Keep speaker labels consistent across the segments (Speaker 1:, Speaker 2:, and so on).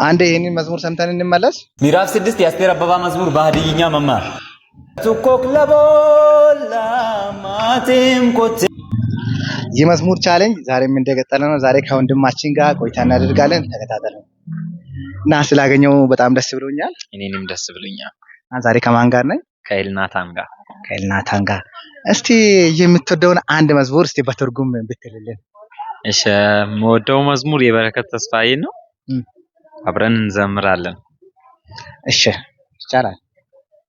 Speaker 1: አንዴ ይሄንን መዝሙር ሰምተን እንመለስ።
Speaker 2: ምዕራፍ 6 የአስቴር አበባ መዝሙር በሀዲይኛ መማር ቱኮክ ለቦላ ማቴም ኮቴ
Speaker 1: የመዝሙር ቻሌንጅ ዛሬም እንደቀጠለ ነው። ዛሬ ከወንድማችን ጋር ቆይታ እናደርጋለን። ተከታተሉ እና ስላገኘው በጣም ደስ ብሎኛል።
Speaker 3: እኔንም ደስ ብሎኛል።
Speaker 1: ዛሬ ከማን ጋር ነኝ?
Speaker 3: ከኤልናታን ጋር።
Speaker 1: እስቲ የምትወደውን አንድ መዝሙር እስቲ በትርጉም ብትልልን።
Speaker 3: እሺ የምወደው መዝሙር የበረከት ተስፋዬ ነው። አብረን እንዘምራለን።
Speaker 1: እሺ ይቻላል።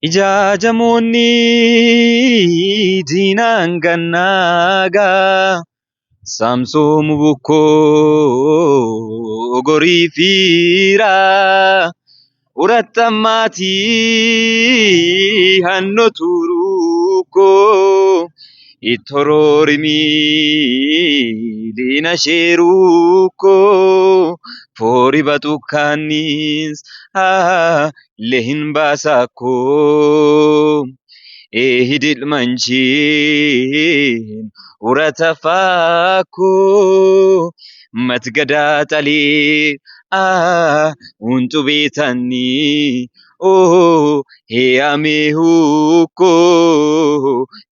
Speaker 3: ኢጃጀሞኒ ዲናንገናጋ ሳምሶም ቡኮ ጎሪፊራ ኡረተማቲ ሃኖ ቱሩኮ ኢቶሮሪሚ ዲናሼሩኮ ፎሪ በጡካኒስ ለሂን ባሳኮ ኤሂድል መንቺን ኡረተፋኮ መትገዳ ጠሌ ኡንጡ ቤተኒ ሄያሜሁኮ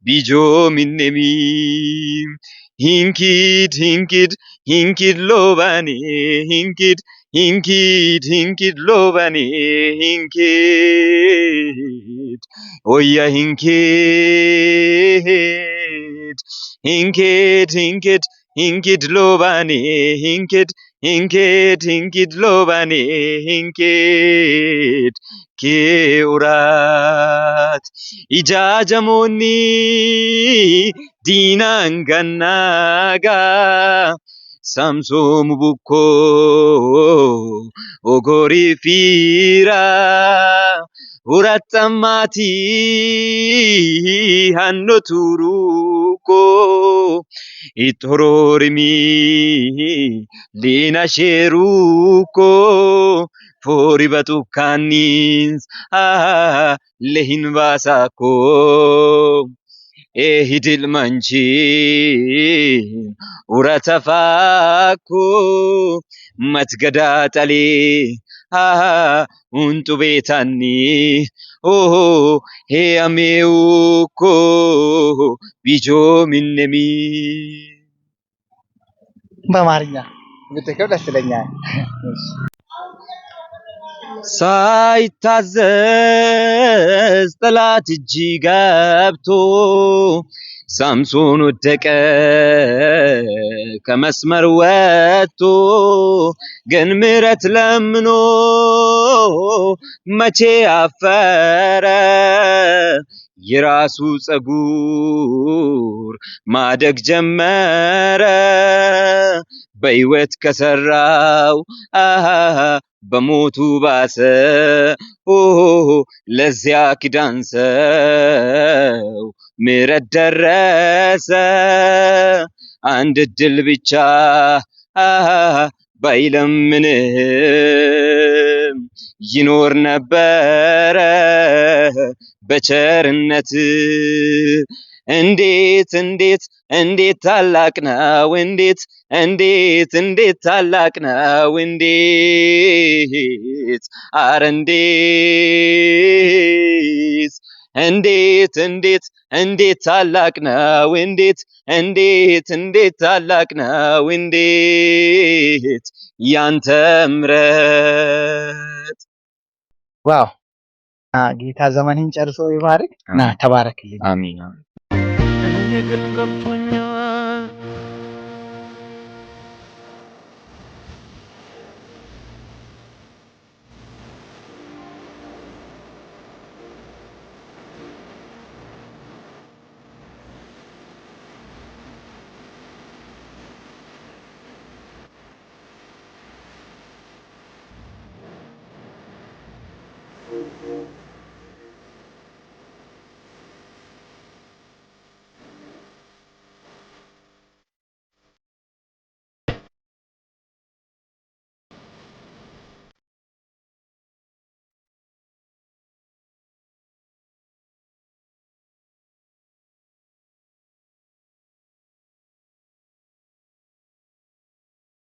Speaker 3: ቢጆ ሚኔሚ ሂንኪድ ሎባኔ ሂንኪድ ሎባኔ ሂንኪድ ኦያ ሂንኪድ ሎባኔ ሂንኪድ ሎባኔ ሂንኪድ ኬኡራት ኢጃጀሞኒ ዲናንገናጋ ሳምሶም ቡኮ ኦጎሪፊራ ኡረተማቲ ሃኖ ቱሩኮ ኢቶሮሪሚ ሊናሼሩኮ ፎሪ በጡካኒስ ለሂን ባሳኮ ኤሂድል መንቺን ኡረተፋኮ መትገዳ ጠሌ ኡንጡ ቤታኒ ሄያሜውኮ ቢጆ ሚኔሚ
Speaker 1: በአማርኛ ብትከው ደስ ይለኛል።
Speaker 3: ሳይታዘዝ ጠላት እጅ ገብቶ ሳምሶን ወደቀ ከመስመር ወጥቶ ግን ምሕረት ለምኖ መቼ አፈረ የራሱ ጸጉር ማደግ ጀመረ በሕይወት ከሰራው በሞቱ ባሰ ለዚያ ኪዳን ሰው ምሕረት ደረሰ አንድ እድል ብቻ ባይለምንም ይኖር ነበረ በቸርነት እንዴት ታላቅ ነው እንዴት ታላቅ ነው አረ እንዴት ታላቅ ነው እንዴት ታላቅ ነው ያንተ ምሕረት።
Speaker 1: ዋው ጌታ ዘመንህን ጨርሶ ይባርክ። ና ተባረክልኝ።
Speaker 3: አሜን።
Speaker 4: እኔ ግን ገብቶኛል